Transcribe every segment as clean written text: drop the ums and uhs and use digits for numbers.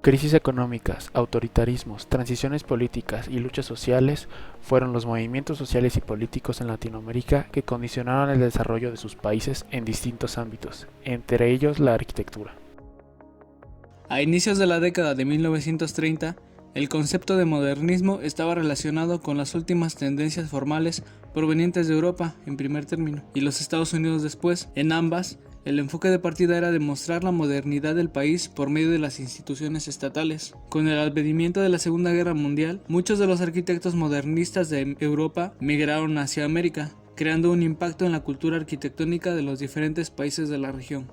Crisis económicas, autoritarismos, transiciones políticas y luchas sociales fueron los movimientos sociales y políticos en Latinoamérica que condicionaron el desarrollo de sus países en distintos ámbitos, entre ellos la arquitectura. A inicios de la década de 1930, el concepto de modernismo estaba relacionado con las últimas tendencias formales provenientes de Europa, en primer término, y los Estados Unidos después. En ambas, el enfoque de partida era demostrar la modernidad del país por medio de las instituciones estatales. Con el advenimiento de la Segunda Guerra Mundial, muchos de los arquitectos modernistas de Europa migraron hacia América, creando un impacto en la cultura arquitectónica de los diferentes países de la región.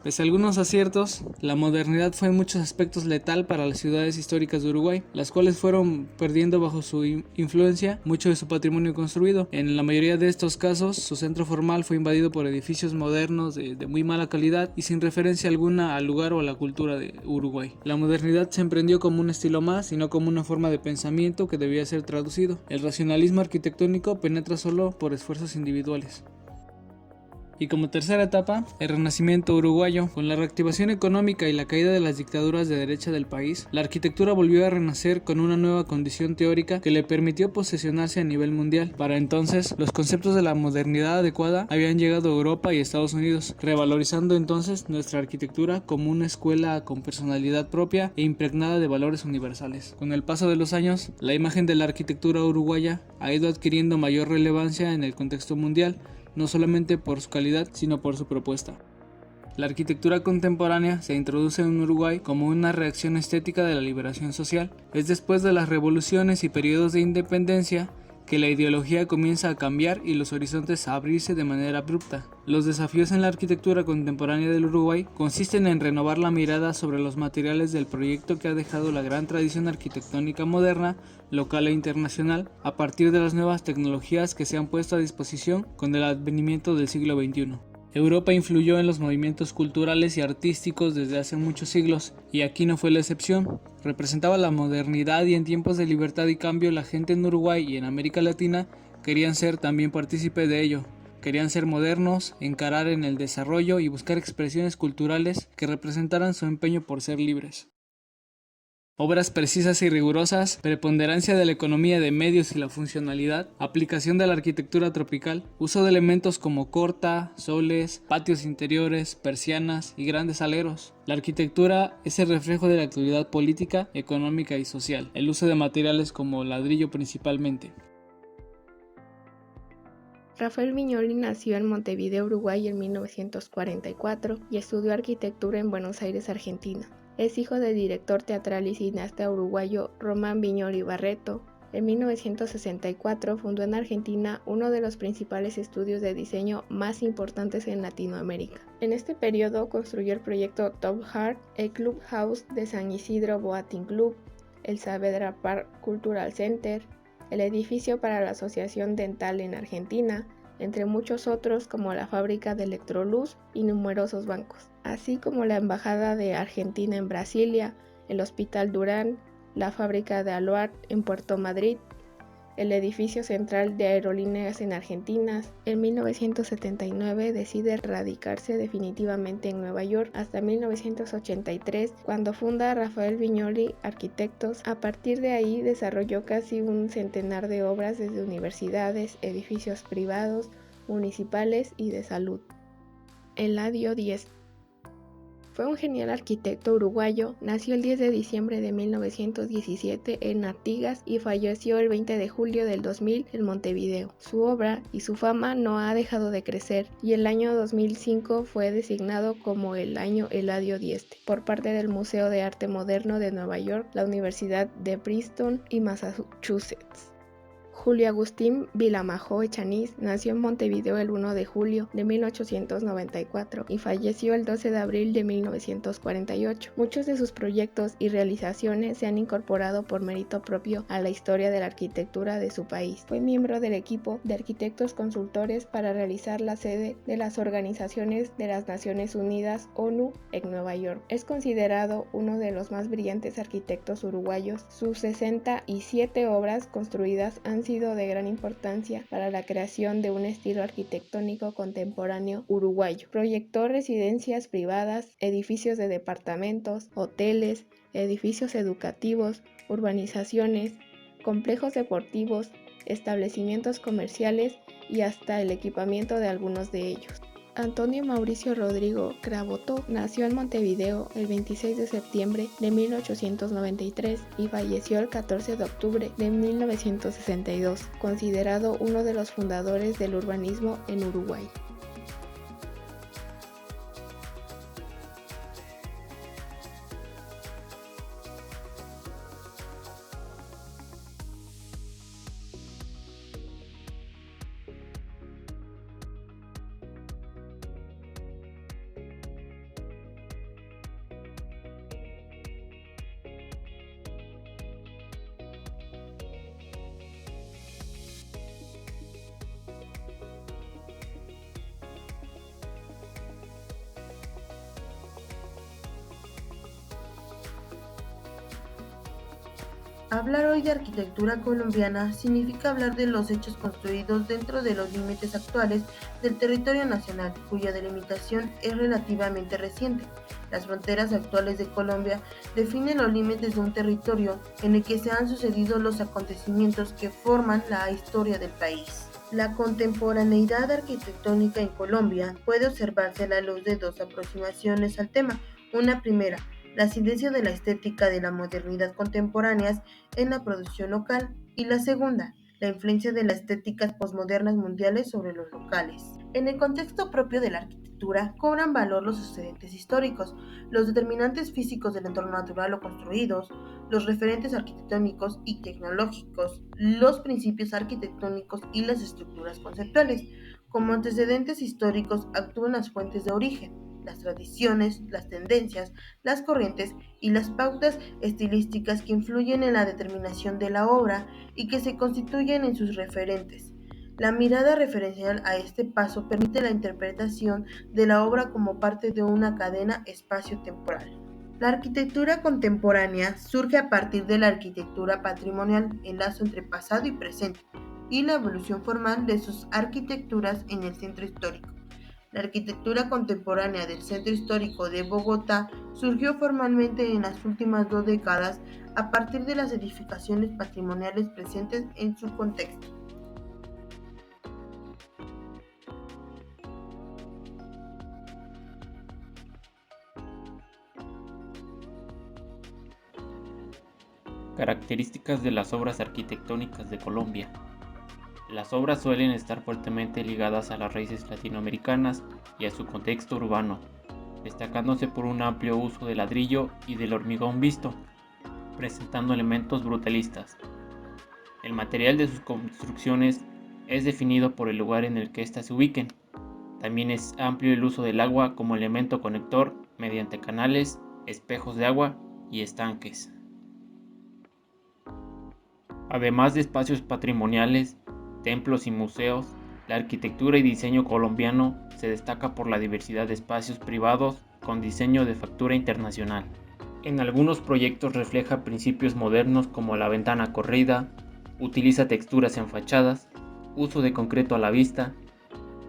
Pese a algunos aciertos, la modernidad fue en muchos aspectos letal para las ciudades históricas de Uruguay, las cuales fueron perdiendo bajo su influencia mucho de su patrimonio construido. En la mayoría de estos casos, su centro formal fue invadido por edificios modernos de muy mala calidad y sin referencia alguna al lugar o a la cultura de Uruguay. La modernidad se emprendió como un estilo más y no como una forma de pensamiento que debía ser traducido. El racionalismo arquitectónico penetra solo por esfuerzos individuales. Y como tercera etapa, el renacimiento uruguayo. Con la reactivación económica y la caída de las dictaduras de derecha del país, la arquitectura volvió a renacer con una nueva condición teórica que le permitió posesionarse a nivel mundial. Para entonces, los conceptos de la modernidad adecuada habían llegado a Europa y Estados Unidos, revalorizando entonces nuestra arquitectura como una escuela con personalidad propia e impregnada de valores universales. Con el paso de los años, la imagen de la arquitectura uruguaya ha ido adquiriendo mayor relevancia en el contexto mundial, no solamente por su calidad, sino por su propuesta. La arquitectura contemporánea se introduce en Uruguay como una reacción estética de la liberación social. Es después de las revoluciones y periodos de independencia que la ideología comienza a cambiar y los horizontes a abrirse de manera abrupta. Los desafíos en la arquitectura contemporánea del Uruguay consisten en renovar la mirada sobre los materiales del proyecto que ha dejado la gran tradición arquitectónica moderna, local e internacional, a partir de las nuevas tecnologías que se han puesto a disposición con el advenimiento del siglo XXI. Europa influyó en los movimientos culturales y artísticos desde hace muchos siglos, y aquí no fue la excepción. Representaba la modernidad y en tiempos de libertad y cambio la gente en Uruguay y en América Latina querían ser también partícipes de ello. Querían ser modernos, encarar en el desarrollo y buscar expresiones culturales que representaran su empeño por ser libres. Obras precisas y rigurosas, preponderancia de la economía de medios y la funcionalidad, aplicación de la arquitectura tropical, uso de elementos como corta, soles, patios interiores, persianas y grandes aleros. La arquitectura es el reflejo de la actividad política, económica y social, el uso de materiales como ladrillo principalmente. Rafael Viñoly nació en Montevideo, Uruguay en 1944 y estudió arquitectura en Buenos Aires, Argentina. Es hijo del director teatral y cineasta uruguayo Román Viñoly Barreto. En 1964 fundó en Argentina uno de los principales estudios de diseño más importantes en Latinoamérica. En este periodo construyó el proyecto Top Heart, el Clubhouse de San Isidro Boating Club, el Saavedra Park Cultural Center, el edificio para la Asociación Dental en Argentina, entre muchos otros como la fábrica de Electroluz y numerosos bancos, así como la Embajada de Argentina en Brasilia, el Hospital Durán, la fábrica de Aluart en Puerto Madrid, el edificio central de aerolíneas en Argentina. En 1979 decide radicarse definitivamente en Nueva York hasta 1983, cuando funda Rafael Viñoly Arquitectos. A partir de ahí desarrolló casi un centenar de obras desde universidades, edificios privados, municipales y de salud. Eladio Diez fue un genial arquitecto uruguayo, nació el 10 de diciembre de 1917 en Artigas y falleció el 20 de julio del 2000 en Montevideo. Su obra y su fama no ha dejado de crecer y el año 2005 fue designado como el año Eladio Dieste por parte del Museo de Arte Moderno de Nueva York, la Universidad de Princeton y Massachusetts. Julio Agustín Vilamajó Echaniz nació en Montevideo el 1 de julio de 1894 y falleció el 12 de abril de 1948. Muchos de sus proyectos y realizaciones se han incorporado por mérito propio a la historia de la arquitectura de su país. Fue miembro del equipo de arquitectos consultores para realizar la sede de las organizaciones de las Naciones Unidas, ONU, en Nueva York. Es considerado uno de los más brillantes arquitectos uruguayos. Sus 67 obras construidas han han sido de gran importancia para la creación de un estilo arquitectónico contemporáneo uruguayo. Proyectó residencias privadas, edificios de departamentos, hoteles, edificios educativos, urbanizaciones, complejos deportivos, establecimientos comerciales y hasta el equipamiento de algunos de ellos. Antonio Mauricio Rodrigo Craboto nació en Montevideo el 26 de septiembre de 1893 y falleció el 14 de octubre de 1962, considerado uno de los fundadores del urbanismo en Uruguay. Hablar hoy de arquitectura colombiana significa hablar de los hechos construidos dentro de los límites actuales del territorio nacional, cuya delimitación es relativamente reciente. Las fronteras actuales de Colombia definen los límites de un territorio en el que se han sucedido los acontecimientos que forman la historia del país. La contemporaneidad arquitectónica en Colombia puede observarse a la luz de dos aproximaciones al tema. Una primera, la incidencia de la estética de la modernidad contemporáneas en la producción local, y la segunda, la influencia de las estéticas posmodernas mundiales sobre los locales. En el contexto propio de la arquitectura cobran valor los sucedentes históricos, los determinantes físicos del entorno natural o construidos, los referentes arquitectónicos y tecnológicos, los principios arquitectónicos y las estructuras conceptuales. Como antecedentes históricos actúan las fuentes de origen, las tradiciones, las tendencias, las corrientes y las pautas estilísticas que influyen en la determinación de la obra y que se constituyen en sus referentes. La mirada referencial a este paso permite la interpretación de la obra como parte de una cadena espacio-temporal. La arquitectura contemporánea surge a partir de la arquitectura patrimonial, el lazo entre pasado y presente, y la evolución formal de sus arquitecturas en el centro histórico. La arquitectura contemporánea del Centro Histórico de Bogotá surgió formalmente en las últimas 2 décadas a partir de las edificaciones patrimoniales presentes en su contexto. Características de las obras arquitectónicas de Colombia. Las obras suelen estar fuertemente ligadas a las raíces latinoamericanas y a su contexto urbano, destacándose por un amplio uso del ladrillo y del hormigón visto, presentando elementos brutalistas. El material de sus construcciones es definido por el lugar en el que éstas se ubiquen. También es amplio el uso del agua como elemento conector mediante canales, espejos de agua y estanques. Además de espacios patrimoniales, templos y museos, la arquitectura y diseño colombiano se destaca por la diversidad de espacios privados con diseño de factura internacional. En algunos proyectos refleja principios modernos como la ventana corrida, utiliza texturas en fachadas, uso de concreto a la vista.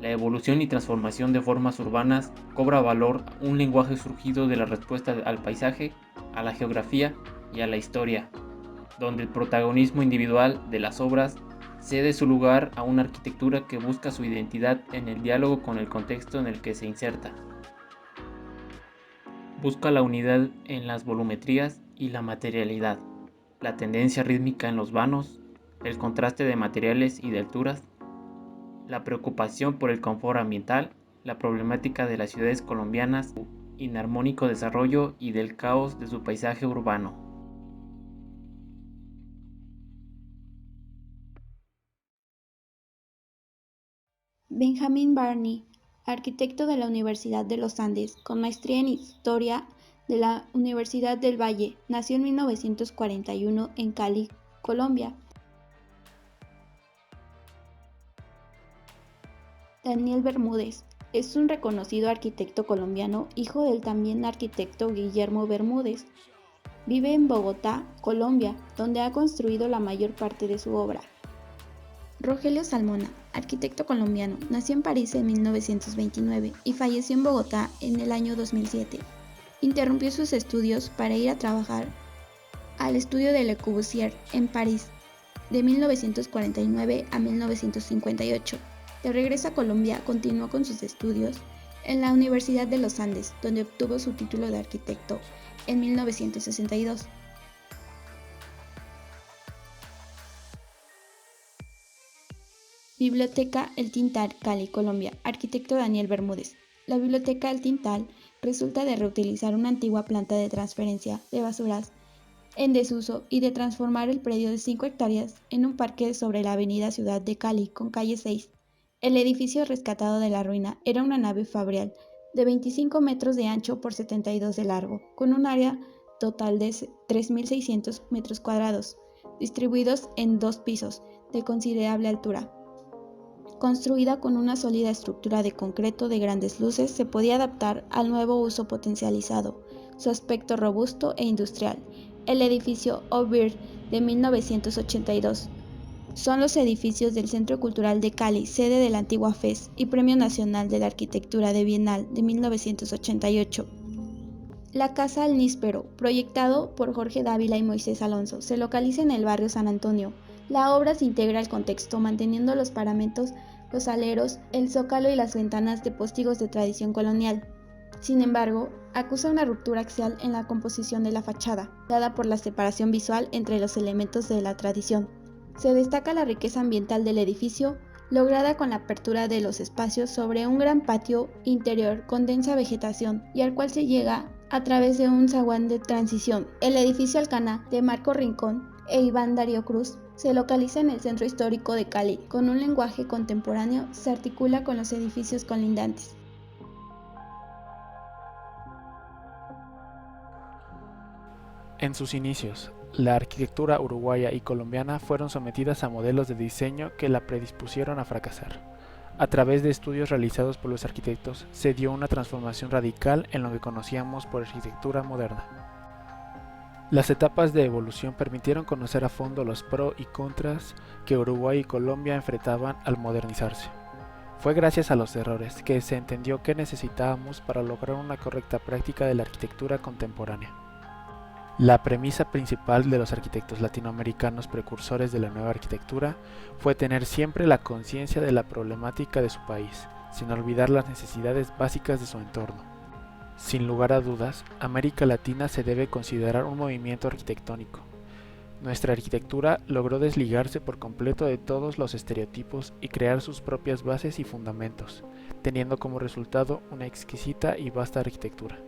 La evolución y transformación de formas urbanas cobra valor a un lenguaje surgido de la respuesta al paisaje, a la geografía y a la historia, donde el protagonismo individual de las obras cede su lugar a una arquitectura que busca su identidad en el diálogo con el contexto en el que se inserta. Busca la unidad en las volumetrías y la materialidad, la tendencia rítmica en los vanos, el contraste de materiales y de alturas, la preocupación por el confort ambiental, la problemática de las ciudades colombianas, su inarmónico desarrollo y del caos de su paisaje urbano. Benjamin Barney, arquitecto de la Universidad de los Andes, con maestría en Historia de la Universidad del Valle, nació en 1941 en Cali, Colombia. Daniel Bermúdez es un reconocido arquitecto colombiano, hijo del también arquitecto Guillermo Bermúdez. Vive en Bogotá, Colombia, donde ha construido la mayor parte de su obra. Rogelio Salmona, arquitecto colombiano, nació en París en 1929 y falleció en Bogotá en el año 2007. Interrumpió sus estudios para ir a trabajar al estudio de Le Corbusier en París de 1949 a 1958. De regreso a Colombia, continuó con sus estudios en la Universidad de los Andes, donde obtuvo su título de arquitecto en 1962. Biblioteca El Tintal, Cali, Colombia, arquitecto Daniel Bermúdez. La Biblioteca El Tintal resulta de reutilizar una antigua planta de transferencia de basuras en desuso y de transformar el predio de 5 hectáreas en un parque sobre la avenida Ciudad de Cali con calle 6. El edificio rescatado de la ruina era una nave fabrial de 25 metros de ancho por 72 de largo, con un área total de 3.600 metros cuadrados, distribuidos en 2 pisos de considerable altura. Construida con una sólida estructura de concreto de grandes luces, se podía adaptar al nuevo uso potencializado, su aspecto robusto e industrial. El edificio O'Beird de 1982 son los edificios del Centro Cultural de Cali, sede de la antigua FES y Premio Nacional de la Arquitectura de Bienal de 1988. La Casa El Níspero, proyectado por Jorge Dávila y Moisés Alonso, se localiza en el barrio San Antonio. La obra se integra al contexto manteniendo los paramentos, los aleros, el zócalo y las ventanas de postigos de tradición colonial. Sin embargo, acusa una ruptura axial en la composición de la fachada, dada por la separación visual entre los elementos de la tradición. Se destaca la riqueza ambiental del edificio, lograda con la apertura de los espacios sobre un gran patio interior con densa vegetación y al cual se llega a través de un zaguán de transición. El edificio Alcana de Marco Rincón e Iván Darío Cruz se localiza en el centro histórico de Cali. Con un lenguaje contemporáneo se articula con los edificios colindantes. En sus inicios, la arquitectura uruguaya y colombiana fueron sometidas a modelos de diseño que la predispusieron a fracasar. A través de estudios realizados por los arquitectos, se dio una transformación radical en lo que conocíamos por arquitectura moderna. Las etapas de evolución permitieron conocer a fondo los pros y contras que Uruguay y Colombia enfrentaban al modernizarse. Fue gracias a los errores que se entendió qué necesitábamos para lograr una correcta práctica de la arquitectura contemporánea. La premisa principal de los arquitectos latinoamericanos precursores de la nueva arquitectura fue tener siempre la conciencia de la problemática de su país, sin olvidar las necesidades básicas de su entorno. Sin lugar a dudas, América Latina se debe considerar un movimiento arquitectónico. Nuestra arquitectura logró desligarse por completo de todos los estereotipos y crear sus propias bases y fundamentos, teniendo como resultado una exquisita y vasta arquitectura.